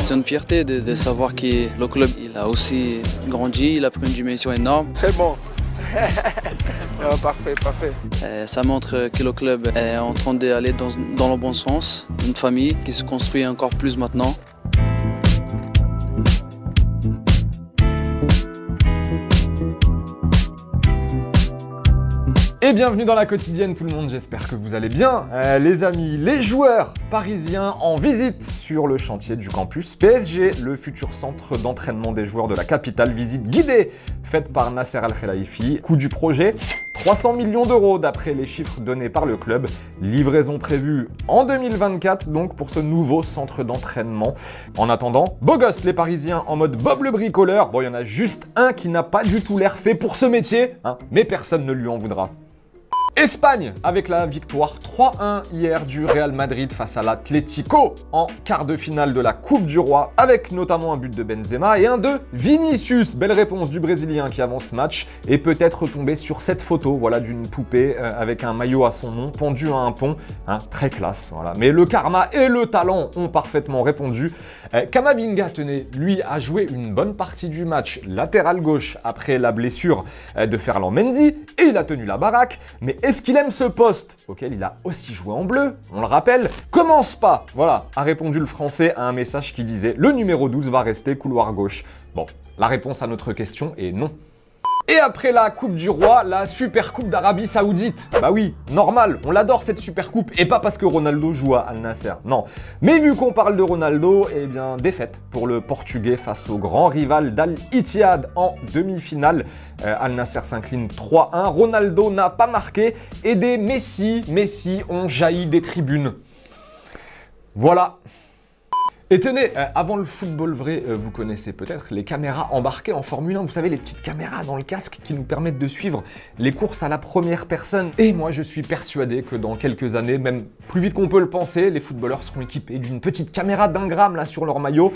C'est une fierté de savoir que le club il a aussi grandi, il a pris une dimension énorme. Très bon. Oh, parfait, parfait. Ça montre que le club est en train d'aller dans le bon sens. Une famille qui se construit encore plus maintenant. Et bienvenue dans la quotidienne tout le monde, j'espère que vous allez bien. Les amis, les joueurs parisiens en visite sur le chantier du campus PSG, le futur centre d'entraînement des joueurs de la capitale, visite guidée faite par Nasser Al-Khelaifi. Coût du projet, 300 millions d'euros d'après les chiffres donnés par le club. Livraison prévue en 2024 donc pour ce nouveau centre d'entraînement. En attendant, beau gosse les Parisiens en mode Bob le bricoleur. Bon, il y en a juste un qui n'a pas du tout l'air fait pour ce métier, hein, mais personne ne lui en voudra. Espagne, avec la victoire 3-1 hier du Real Madrid face à l'Atlético en quart de finale de la Coupe du Roi, avec notamment un but de Benzema et un de Vinicius. Belle réponse du Brésilien qui avance ce match et peut-être tombé sur cette photo, voilà, d'une poupée avec un maillot à son nom pendu à un pont, hein, très classe, voilà. Mais le karma et le talent ont parfaitement répondu. Kamavinga, tenez, lui a joué une bonne partie du match latéral gauche après la blessure de Ferland Mendy et il a tenu la baraque, mais est-ce qu'il aime ce poste auquel il a aussi joué en bleu? On le rappelle, commence pas. Voilà, a répondu le Français à un message qui disait « Le numéro 12 va rester couloir gauche ». Bon, la réponse à notre question est non. Et après la Coupe du Roi, la Super Coupe d'Arabie Saoudite. Bah oui, normal, on l'adore cette Super Coupe, et pas parce que Ronaldo joue à Al Nasser, non. Mais vu qu'on parle de Ronaldo, eh bien défaite pour le Portugais face au grand rival d'Al Ittihad en demi-finale. Al Nasser s'incline 3-1, Ronaldo n'a pas marqué, et des Messi ont jailli des tribunes. Voilà. Et tenez, avant le football vrai, vous connaissez peut-être les caméras embarquées en Formule 1. Vous savez, les petites caméras dans le casque qui nous permettent de suivre les courses à la première personne. Et moi, je suis persuadé que dans quelques années, même plus vite qu'on peut le penser, les footballeurs seront équipés d'une petite caméra d'1 gramme là sur leur maillot.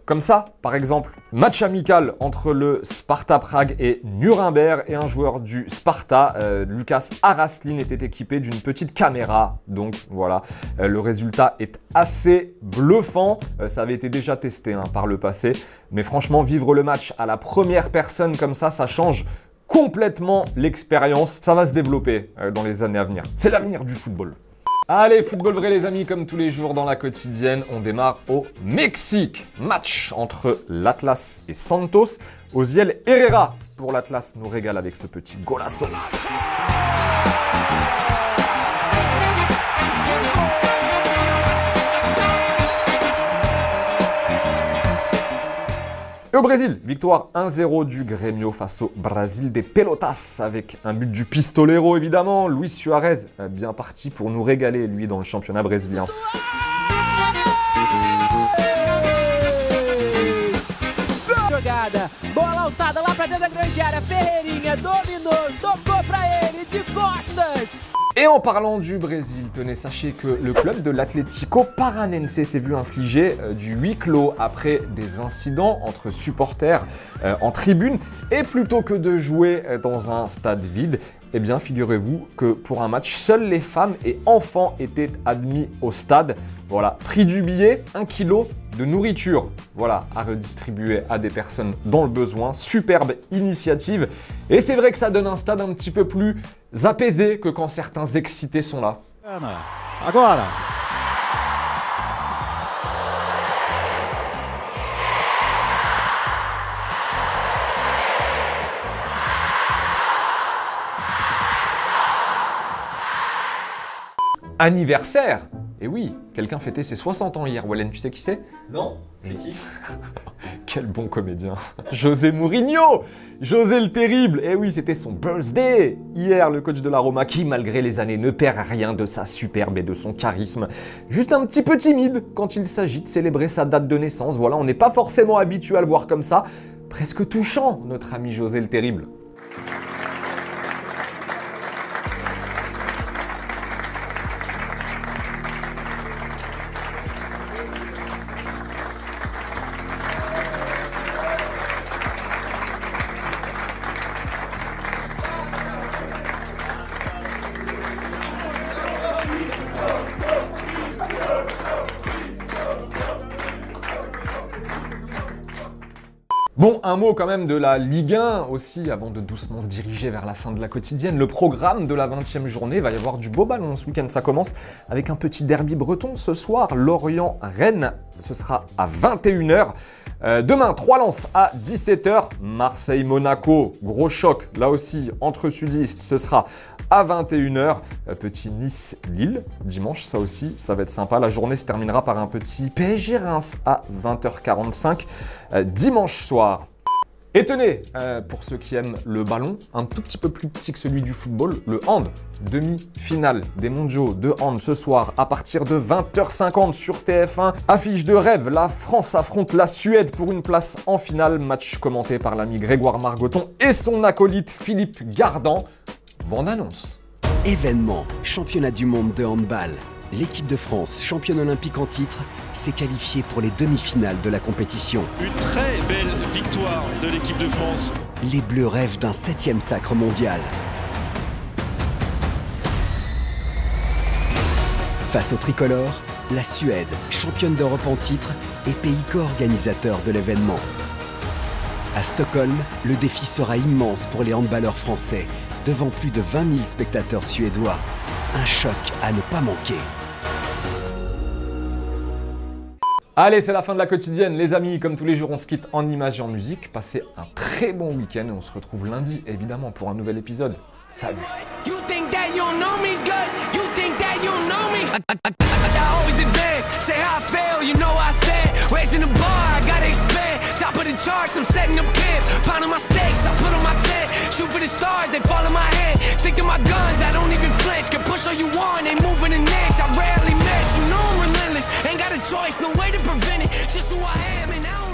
Comme ça, par exemple, match amical entre le Sparta Prague et Nuremberg et un joueur du Sparta, Lucas Araslin, était équipé d'une petite caméra. Donc voilà, le résultat est assez bluffant. Ça avait été déjà testé hein, par le passé, mais franchement, vivre le match à la première personne comme ça change complètement l'expérience. Ça va se développer dans les années à venir. C'est l'avenir du football. Allez, football vrai les amis, comme tous les jours dans la quotidienne, on démarre au Mexique. Match entre l'Atlas et Santos. Osiel Herrera pour l'Atlas nous régale avec ce petit golasso. Et au Brésil, victoire 1-0 du Grêmio face au Brasil des Pelotas avec un but du pistolero évidemment. Luis Suarez, bien parti pour nous régaler lui dans le championnat brésilien. Jogada, bola alçada lá pra dentro da grande área, Ferreirinha dominou, tocou pra ele de costas. Et en parlant du Brésil, tenez, sachez que le club de l'Atlético Paranense s'est vu infliger du huis clos après des incidents entre supporters en tribune. Et plutôt que de jouer dans un stade vide, eh bien figurez-vous que pour un match, seules les femmes et enfants étaient admis au stade. Voilà, prix du billet, 1 kg de nourriture, voilà, à redistribuer à des personnes dans le besoin. Superbe initiative. Et c'est vrai que ça donne un stade un petit peu plus apaisé que quand certains excités sont là. Agora. Anniversaire! Et oui, quelqu'un fêtait ses 60 ans hier. Wallen, tu sais qui c'est? Non, c'est qui? Quel bon comédien. José Mourinho, José le terrible. Et oui, c'était son birthday. Hier, le coach de la Roma qui, malgré les années, ne perd rien de sa superbe et de son charisme. Juste un petit peu timide quand il s'agit de célébrer sa date de naissance. Voilà, on n'est pas forcément habitué à le voir comme ça. Presque touchant, notre ami José le terrible. Bon, un mot quand même de la Ligue 1 aussi, avant de doucement se diriger vers la fin de la quotidienne. Le programme de la 20e journée, va y avoir du beau ballon ce week-end. Ça commence avec un petit derby breton ce soir, Lorient-Rennes, ce sera à 21h. Demain, 3 Lens à 17h, Marseille-Monaco, gros choc, là aussi, entre sudistes, ce sera à 21h. Petit Nice-Lille, dimanche, ça aussi, ça va être sympa. La journée se terminera par un petit PSG-Reims à 20h45, dimanche soir. Et tenez, pour ceux qui aiment le ballon, un tout petit peu plus petit que celui du football, le hand. Demi-finale des mondiaux de hand ce soir à partir de 20h50 sur TF1. Affiche de rêve, la France affronte la Suède pour une place en finale. Match commenté par l'ami Grégoire Margoton et son acolyte Philippe Gardan. Bonne annonce. Événement, championnat du monde de handball. L'équipe de France, championne olympique en titre, s'est qualifiée pour les demi-finales de la compétition. Une très belle victoire de l'équipe de France. Les Bleus rêvent d'un 7e sacre mondial. Face au tricolore, la Suède, championne d'Europe en titre et pays co-organisateur de l'événement. À Stockholm, le défi sera immense pour les handballeurs français, devant plus de 20 000 spectateurs suédois. Un choc à ne pas manquer. Allez, c'est la fin de la quotidienne, les amis. Comme tous les jours, on se quitte en images et en musique. Passez un très bon week-end et on se retrouve lundi, évidemment, pour un nouvel épisode. Salut. Charts, I'm setting up camp, pounding my stakes, I put on my tent, shoot for the stars, they fall in my hand, stick to my guns, I don't even flinch, can push all you want, ain't moving an inch, I rarely miss, you know I'm relentless, ain't got a choice, no way to prevent it, just who I am and now